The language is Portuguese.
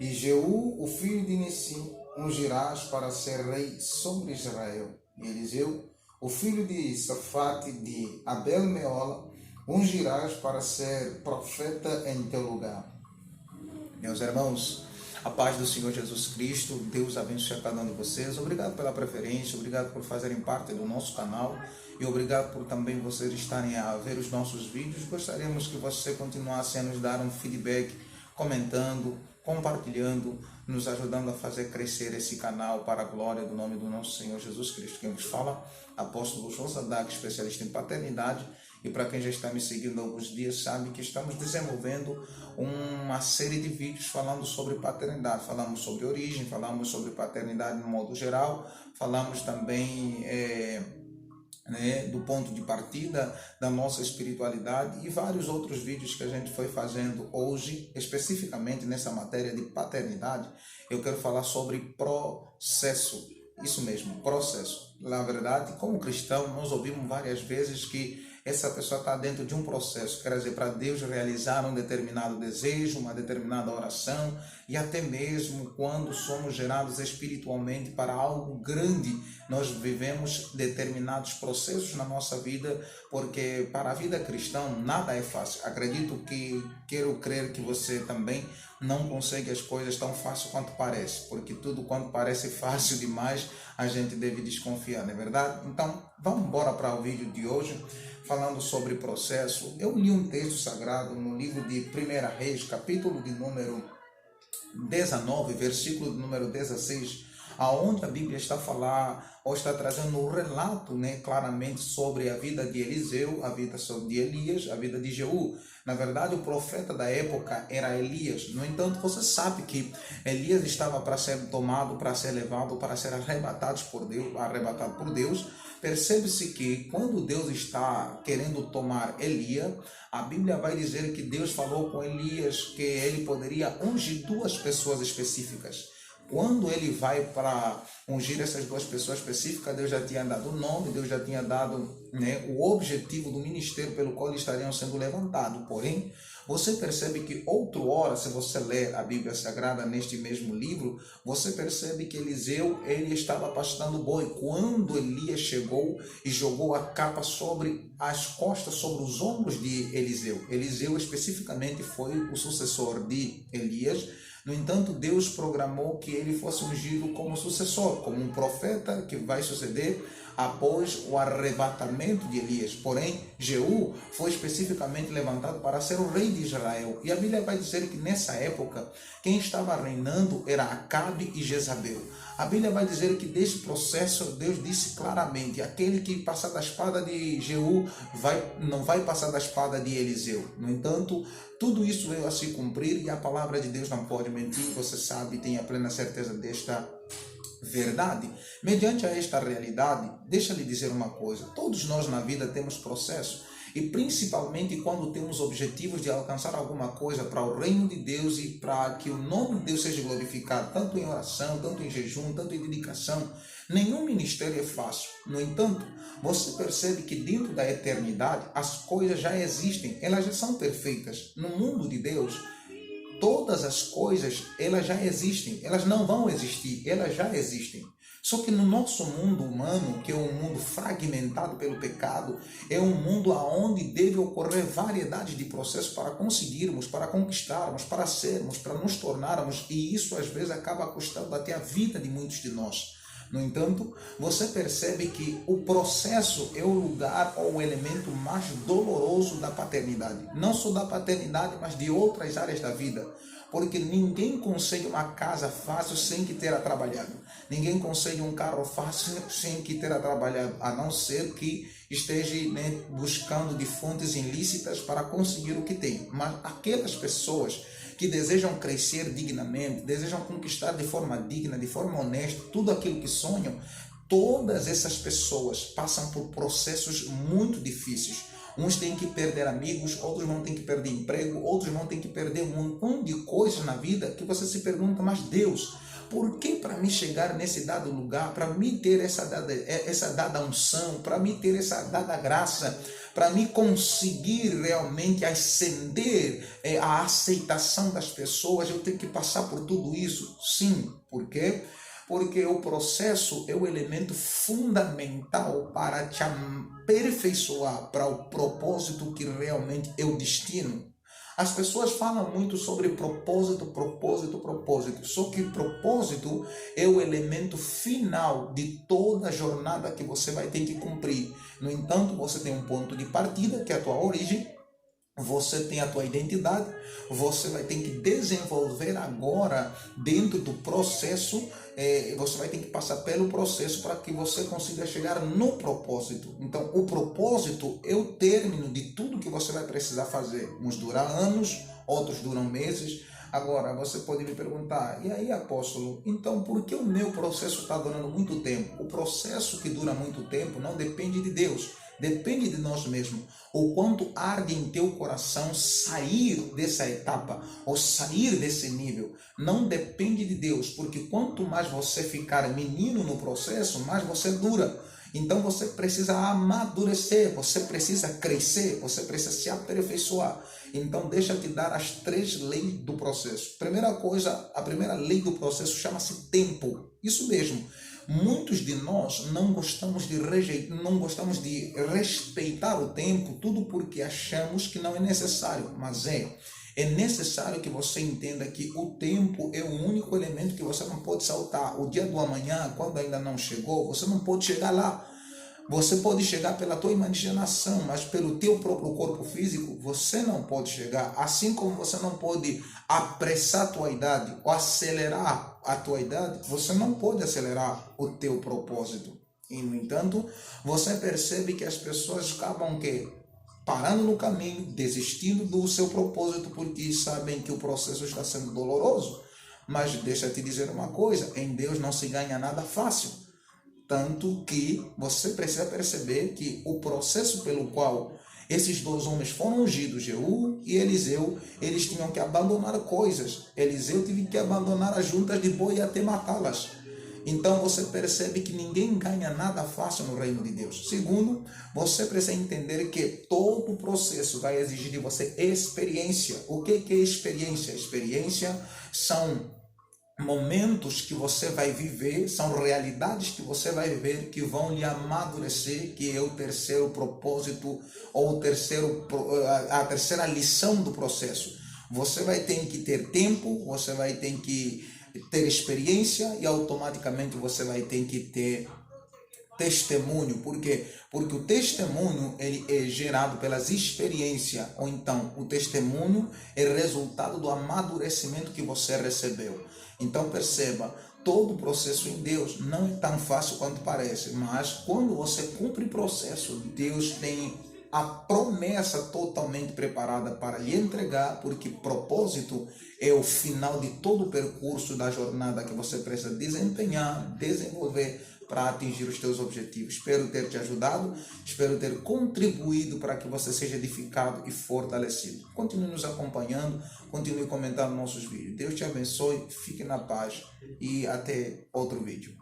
E Jeú, o filho de Nissi, ungirás para ser rei sobre Israel. E Eliseu, o filho de Safate de Abel-Meola, ungirás para ser profeta em teu lugar. Meus irmãos, a paz do Senhor Jesus Cristo, Deus abençoe a cada um de vocês. Obrigado pela preferência, obrigado por fazerem parte do nosso canal e obrigado por também vocês estarem a ver os nossos vídeos. Gostaríamos que você continuasse a nos dar um feedback, comentando, compartilhando, nos ajudando a fazer crescer esse canal para a glória do nome do nosso Senhor Jesus Cristo. Quem nos fala, apóstolo João Sadak, especialista em paternidade. E para quem já está me seguindo há alguns dias, sabe que estamos desenvolvendo uma série de vídeos falando sobre paternidade. Falamos sobre origem, falamos sobre paternidade no modo geral, falamos também do ponto de partida da nossa espiritualidade e vários outros vídeos que a gente foi fazendo hoje, especificamente nessa matéria de paternidade. Eu quero falar sobre processo. Isso mesmo, processo. Na verdade, como cristão, nós ouvimos várias vezes que essa pessoa está dentro de um processo, quer dizer, para Deus realizar um determinado desejo, uma determinada oração, e até mesmo quando somos gerados espiritualmente para algo grande, nós vivemos determinados processos na nossa vida, porque para a vida cristã nada é fácil. Quero crer que você também não consegue as coisas tão fácil quanto parece, porque tudo quanto parece fácil demais, a gente deve desconfiar, não é verdade? Então, vamos embora para o vídeo de hoje, falando sobre processo. Eu li um texto sagrado no livro de 1 Reis, capítulo de número 19, versículo de número 16, aonde a Bíblia está trazendo um relato, claramente sobre a vida de Eliseu, a vida de Elias, a vida de Jeú. Na verdade, o profeta da época era Elias. No entanto, você sabe que Elias estava para ser tomado, para ser levado, para ser arrebatado por Deus. Percebe-se que quando Deus está querendo tomar Elias, a Bíblia vai dizer que Deus falou com Elias que ele poderia ungir duas pessoas específicas. Quando ele vai para ungir essas duas pessoas específicas, Deus já tinha dado o nome, Deus já tinha dado o objetivo do ministério pelo qual eles estariam sendo levantados. Porém, você percebe que outrora, se você ler a Bíblia Sagrada neste mesmo livro, você percebe que Eliseu ele estava pastando boi. Quando Elias chegou e jogou a capa sobre as costas, sobre os ombros de Eliseu. Eliseu especificamente foi o sucessor de Elias. No entanto, Deus programou que ele fosse ungido como sucessor, como um profeta que vai suceder após o arrebatamento de Elias. Porém, Jeú foi especificamente levantado para ser o rei de Israel. E a Bíblia vai dizer que nessa época, quem estava reinando era Acabe e Jezabel. A Bíblia vai dizer que desse processo, Deus disse claramente, aquele que passar da espada de Jeú não vai passar da espada de Eliseu. No entanto, tudo isso veio a se cumprir e a palavra de Deus não pode mentir. Você sabe, tem a plena certeza desta verdade. Mediante a esta realidade, deixa-lhe dizer uma coisa, todos nós na vida temos processo e principalmente quando temos objetivos de alcançar alguma coisa para o reino de Deus e para que o nome de Deus seja glorificado, tanto em oração, tanto em jejum, tanto em dedicação, nenhum ministério é fácil. No entanto, você percebe que dentro da eternidade as coisas já existem, elas já são perfeitas. No mundo de Deus, todas as coisas, elas já existem, elas não vão existir, elas já existem. Só que no nosso mundo humano, que é um mundo fragmentado pelo pecado, é um mundo onde deve ocorrer variedade de processos para conseguirmos, para conquistarmos, para sermos, para nos tornarmos, e isso às vezes acaba custando até a vida de muitos de nós. No entanto, você percebe que o processo é o lugar ou o elemento mais doloroso da paternidade. Não só da paternidade, mas de outras áreas da vida. Porque ninguém consegue uma casa fácil sem que tenha trabalhado. Ninguém consegue um carro fácil sem que tenha trabalhado, a não ser que esteja buscando de fontes ilícitas para conseguir o que tem. Mas aquelas pessoas que desejam crescer dignamente, desejam conquistar de forma digna, de forma honesta, tudo aquilo que sonham, todas essas pessoas passam por processos muito difíceis. Uns têm que perder amigos, outros vão ter que perder emprego, outros vão ter que perder um montão de coisas na vida que você se pergunta, mas Deus, Por que para mim chegar nesse dado lugar, para mim ter essa dada unção, para mim ter essa dada graça, para mim conseguir realmente ascender a aceitação das pessoas, eu tenho que passar por tudo isso? Sim. Por quê? Porque o processo é o elemento fundamental para te aperfeiçoar para o propósito que realmente é o destino. As pessoas falam muito sobre propósito, propósito, propósito. Só que propósito é o elemento final de toda a jornada que você vai ter que cumprir. No entanto, você tem um ponto de partida, que é a tua origem. Você tem a tua identidade, você vai ter que desenvolver agora dentro do processo, você vai ter que passar pelo processo para que você consiga chegar no propósito. Então, o propósito é o término de tudo que você vai precisar fazer. Uns duram anos, outros duram meses. Agora, você pode me perguntar, e aí, apóstolo, então por que o meu processo está durando muito tempo? O processo que dura muito tempo não depende de Deus. Depende de nós mesmos, o quanto arde em teu coração sair dessa etapa, ou sair desse nível. Não depende de Deus, porque quanto mais você ficar menino no processo, mais você dura. Então você precisa amadurecer, você precisa crescer, você precisa se aperfeiçoar. Então deixa eu te dar as 3 leis do processo. Primeira coisa, a primeira lei do processo chama-se tempo. Isso mesmo. Muitos de nós não gostamos de respeitar o tempo, tudo porque achamos que não é necessário, mas é necessário que você entenda que o tempo é o único elemento que você não pode saltar. O dia do amanhã, quando ainda não chegou, você não pode chegar lá. Você pode chegar pela tua imaginação, mas pelo teu próprio corpo físico, você não pode chegar. Assim como você não pode apressar a tua idade ou acelerar a tua idade, você não pode acelerar o teu propósito. E, no entanto, você percebe que as pessoas acabam parando no caminho, desistindo do seu propósito, porque sabem que o processo está sendo doloroso. Mas deixa eu te dizer uma coisa, em Deus não se ganha nada fácil. Tanto que você precisa perceber que o processo pelo qual esses 2 homens foram ungidos, Jeú e Eliseu, eles tinham que abandonar coisas. Eliseu teve que abandonar as juntas de boi e até matá-las. Então você percebe que ninguém ganha nada fácil no reino de Deus. Segundo, você precisa entender que todo o processo vai exigir de você experiência. O que é experiência? Experiência são momentos que você vai viver, são realidades que você vai viver que vão lhe amadurecer, que é o terceiro propósito ou a terceira lição do processo. Você vai ter que ter tempo, você vai ter que ter experiência e automaticamente você vai ter que ter testemunho. Por quê? Porque o testemunho ele é gerado pelas experiências, ou então o testemunho é resultado do amadurecimento que você recebeu. Então perceba, todo o processo em Deus não é tão fácil quanto parece, mas quando você cumpre o processo, Deus tem a promessa totalmente preparada para lhe entregar, porque propósito é o final de todo o percurso da jornada que você precisa desempenhar, desenvolver para atingir os teus objetivos. Espero ter te ajudado, espero ter contribuído para que você seja edificado e fortalecido. Continue nos acompanhando, continue comentando nossos vídeos. Deus te abençoe, fique na paz e até outro vídeo.